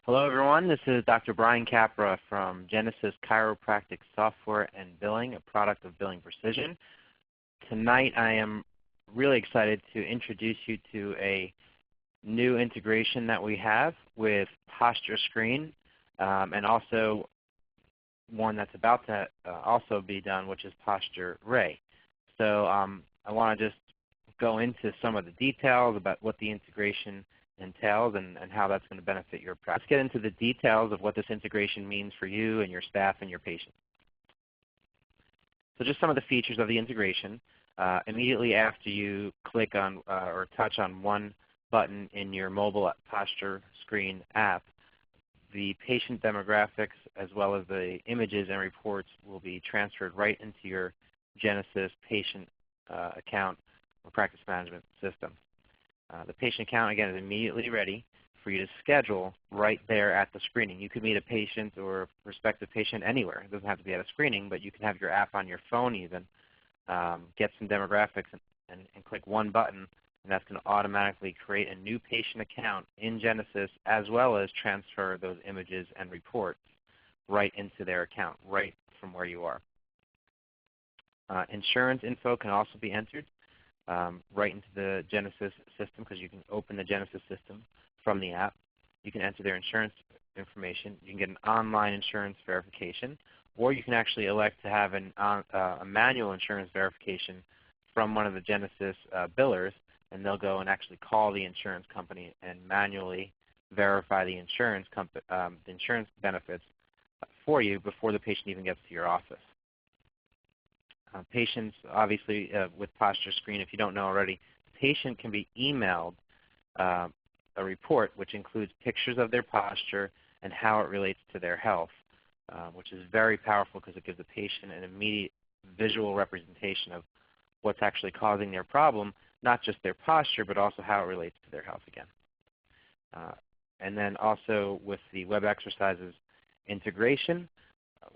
Hello everyone, this is Dr. Brian Capra from Genesis Chiropractic Software and Billing, a product of Billing Precision. Tonight I am really excited to introduce you to a new integration that we have with PostureScreen and also one that's about to also be done, which is PostureRay. So I want to just go into some of the details about what the integration entails and how that's going to benefit your practice. Let's get into the details of what this integration means for you and your staff and your patients. So just some of the features of the integration. Immediately after you click on or touch on one button in your mobile PostureScreen app, the patient demographics as well as the images and reports will be transferred right into your Genesis patient account or practice management system. The patient account, again, is immediately ready for you to schedule right there at the screening. You could meet a patient or a prospective patient anywhere. It doesn't have to be at a screening, but you can have your app on your phone even, get some demographics and click one button, and that's going to automatically create a new patient account in Genesis as well as transfer those images and reports right into their account, right from where you are. Insurance info can also be entered right into the Genesis system because you can open the Genesis system from the app. You can enter their insurance information. You can get an online insurance verification, or you can actually elect to have a manual insurance verification from one of the Genesis billers, and they'll go and actually call the insurance company and manually verify the insurance benefits for you before the patient even gets to your office. Patients, obviously, with PostureScreen, if you don't know already, the patient can be emailed a report which includes pictures of their posture and how it relates to their health, which is very powerful because it gives the patient an immediate visual representation of what's actually causing their problem, not just their posture, but also how it relates to their health again. And then also with the web exercises integration,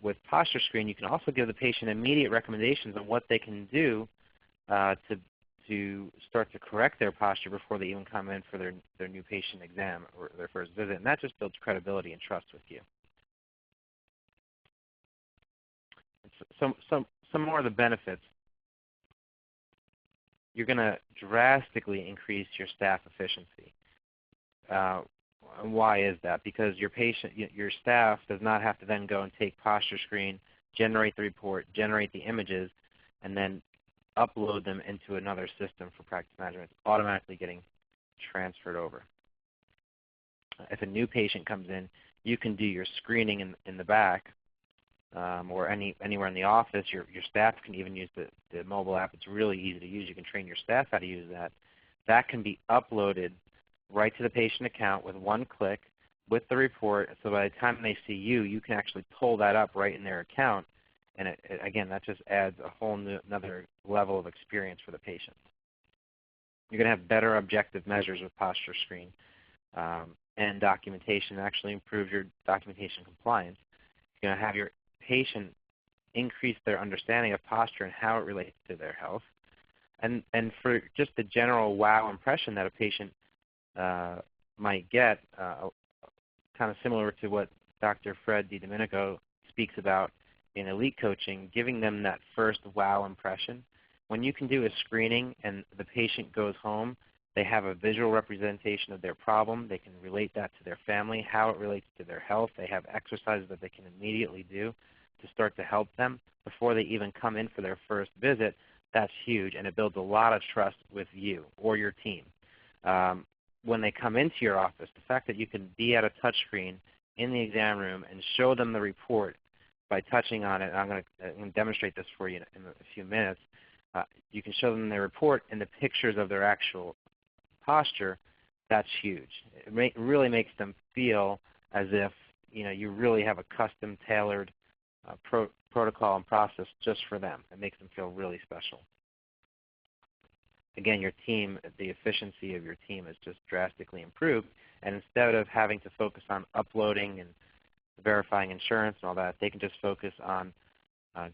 with PostureScreen, you can also give the patient immediate recommendations on what they can do to start to correct their posture before they even come in for their new patient exam or their first visit. And that just builds credibility and trust with you. Some more of the benefits. You're going to drastically increase your staff efficiency. Why is that? Because your staff does not have to then go and take PostureScreen, generate the report, generate the images, and then upload them into another system for practice management. It's automatically getting transferred over. If a new patient comes in, you can do your screening in the back or anywhere in the office. Your staff can even use the mobile app. It's really easy to use. You can train your staff how to use that. That can be uploaded right to the patient account with one click with the report, so by the time they see you, you can actually pull that up right in their account, and again, that just adds a whole another level of experience for the patient. You're going to have better objective measures with PostureScreen and documentation, actually improve your documentation compliance. You're going to have your patient increase their understanding of posture and how it relates to their health, and for just the general wow impression that a patient might get, kind of similar to what Dr. Fred DiDomenico speaks about in elite coaching, giving them that first wow impression. When you can do a screening and the patient goes home, they have a visual representation of their problem. They can relate that to their family, how it relates to their health. They have exercises that they can immediately do to start to help them before they even come in for their first visit. That's huge, and it builds a lot of trust with you or your team. When they come into your office, the fact that you can be at a touchscreen in the exam room and show them the report by touching on it, and I'm going to demonstrate this for you in a few minutes. You can show them the report and the pictures of their actual posture. That's huge. It really makes them feel as if you really have a custom tailored protocol and process just for them. It makes them feel really special. Again, your team, the efficiency of your team is just drastically improved, and instead of having to focus on uploading and verifying insurance and all that, they can just focus on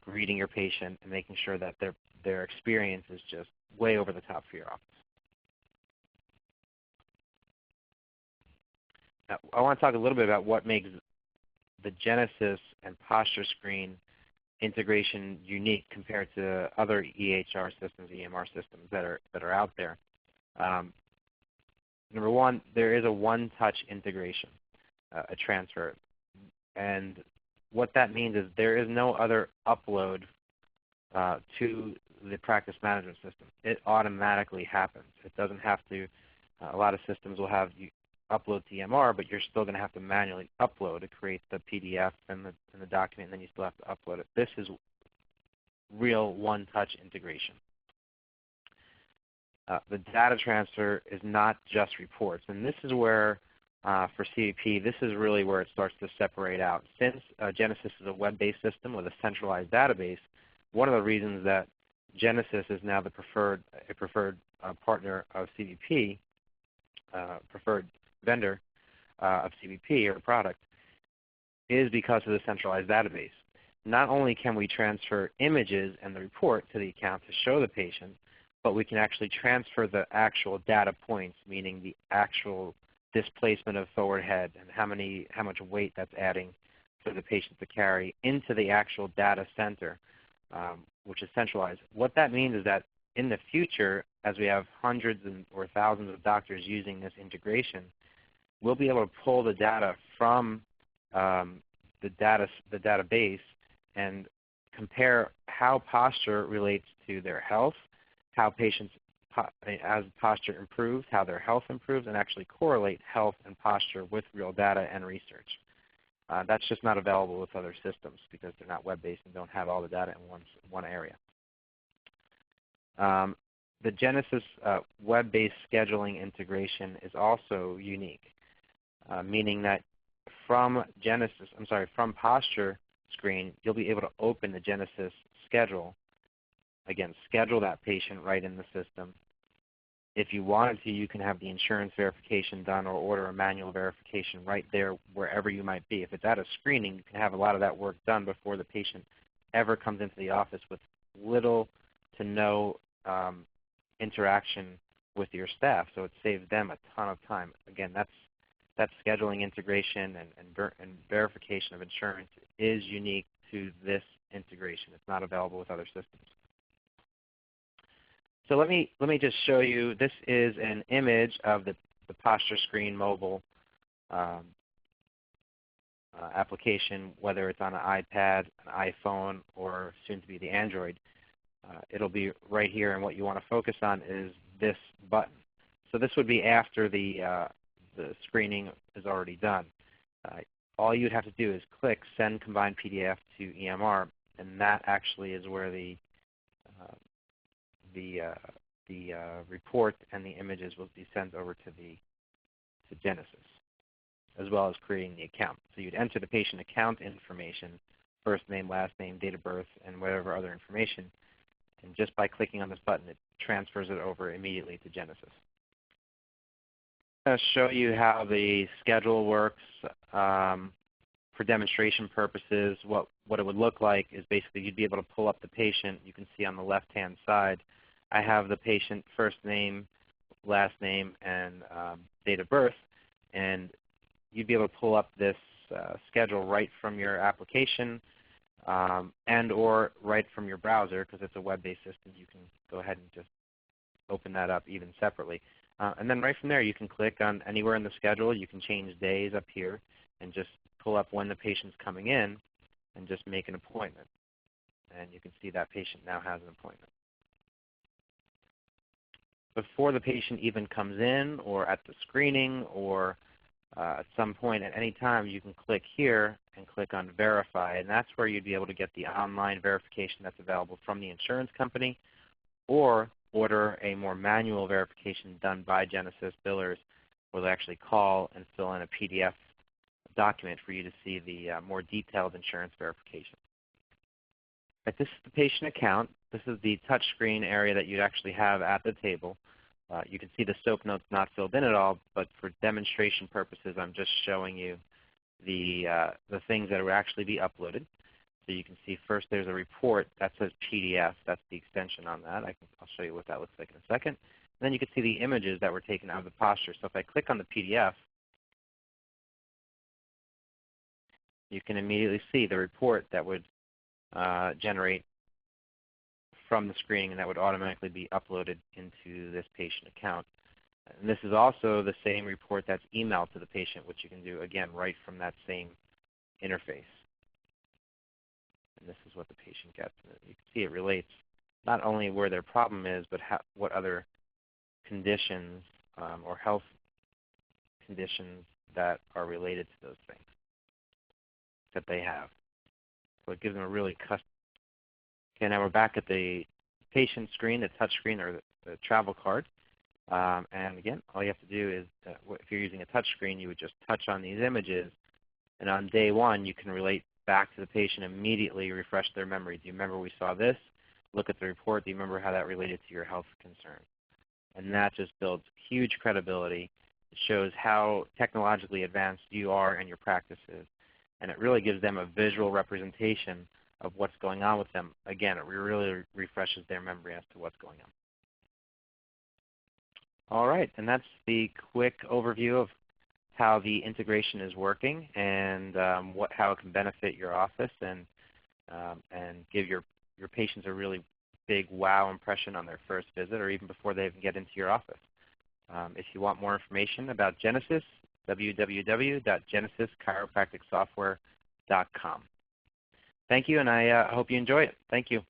greeting your patient and making sure that their experience is just way over the top for your office. I want to talk a little bit about what makes the Genesis and PostureScreen integration unique compared to other EHR systems, EMR systems that are out there. Number one, there is a one-touch integration, a transfer. And what that means is there is no other upload to the practice management system. It automatically happens. It doesn't have to. A lot of systems will have you upload to EMR, but you're still going to have to manually upload to create the PDF and the document, and then you still have to upload it. This is real one-touch integration. The data transfer is not just reports, and this is where, for CBP, this is really where it starts to separate out. Since Genesis is a web-based system with a centralized database, one of the reasons that Genesis is now the preferred partner of CBP, preferred vendor of CBP or product, is because of the centralized database. Not only can we transfer images and the report to the account to show the patient, but we can actually transfer the actual data points, meaning the actual displacement of forward head and how much weight that's adding for the patient to carry into the actual data center, which is centralized. What that means is that in the future, as we have hundreds or thousands of doctors using this integration, we'll be able to pull the data from the database and compare how posture relates to their health, how patients, as posture improves, how their health improves, and actually correlate health and posture with real data and research. That's just not available with other systems because they're not web-based and don't have all the data in one area. The Genesis web-based scheduling integration is also unique, meaning that from PostureScreen, you'll be able to open the Genesis schedule. Again, schedule that patient right in the system. If you wanted to, you can have the insurance verification done or order a manual verification right there wherever you might be. If it's at a screening, you can have a lot of that work done before the patient ever comes into the office with little to no interaction with your staff, so it saves them a ton of time. Again, that's scheduling integration and verification of insurance is unique to this integration. It's not available with other systems. So let me just show you. This is an image of the PostureScreen mobile application, whether it's on an iPad, an iPhone, or soon to be the Android. It'll be right here, and what you want to focus on is this button. So this would be after the screening is already done. All you'd have to do is click Send Combined PDF to EMR, and that actually is where the report and the images will be sent over to Genesis, as well as creating the account. So you'd enter the patient account information, first name, last name, date of birth, and whatever other information. And just by clicking on this button, it transfers it over immediately to Genesis. I'm going to show you how the schedule works. For demonstration purposes, what it would look like is basically you'd be able to pull up the patient. You can see on the left-hand side, I have the patient first name, last name, and date of birth. And you'd be able to pull up this schedule right from your application and or right from your browser, because it's a web-based system. You can go ahead and just open that up even separately. And then right from there, you can click on anywhere in the schedule. You can change days up here and just pull up when the patient's coming in and just make an appointment. And you can see that patient now has an appointment. Before the patient even comes in, or at the screening, or at some point at any time, you can click here and click on Verify, and that's where you'd be able to get the online verification that's available from the insurance company, or order a more manual verification done by Genesis billers, where they actually call and fill in a PDF document for you to see the more detailed insurance verification. Right, this is the patient account. This is the touch screen area that you'd actually have at the table. You can see the SOAP notes not filled in at all, but for demonstration purposes, I'm just showing you the things that would actually be uploaded. So you can see first there's a report that says PDF. That's the extension on that. I'll show you what that looks like in a second. And then you can see the images that were taken out of the posture. So if I click on the PDF, you can immediately see the report that would generate from the screening, and that would automatically be uploaded into this patient account. And this is also the same report that's emailed to the patient, which you can do, again, right from that same interface. And this is what the patient gets. You can see it relates not only where their problem is, but what other conditions or health conditions that are related to those things that they have. So it gives them a really custom. Okay, now we're back at the patient screen, the touch screen, or the travel card. And again, all you have to do is, if you're using a touch screen, you would just touch on these images, and on day one, you can relate back to the patient immediately, refresh their memory. Do you remember we saw this? Look at the report. Do you remember how that related to your health concerns? And that just builds huge credibility. It shows how technologically advanced you are and your practice is. And it really gives them a visual representation of what's going on with them. Again, it really refreshes their memory as to what's going on. All right, and that's the quick overview of how the integration is working and how it can benefit your office and give your patients a really big wow impression on their first visit or even before they even get into your office. If you want more information about Genesis, www.genesischiropracticsoftware.com. Thank you, and I hope you enjoy it. Thank you.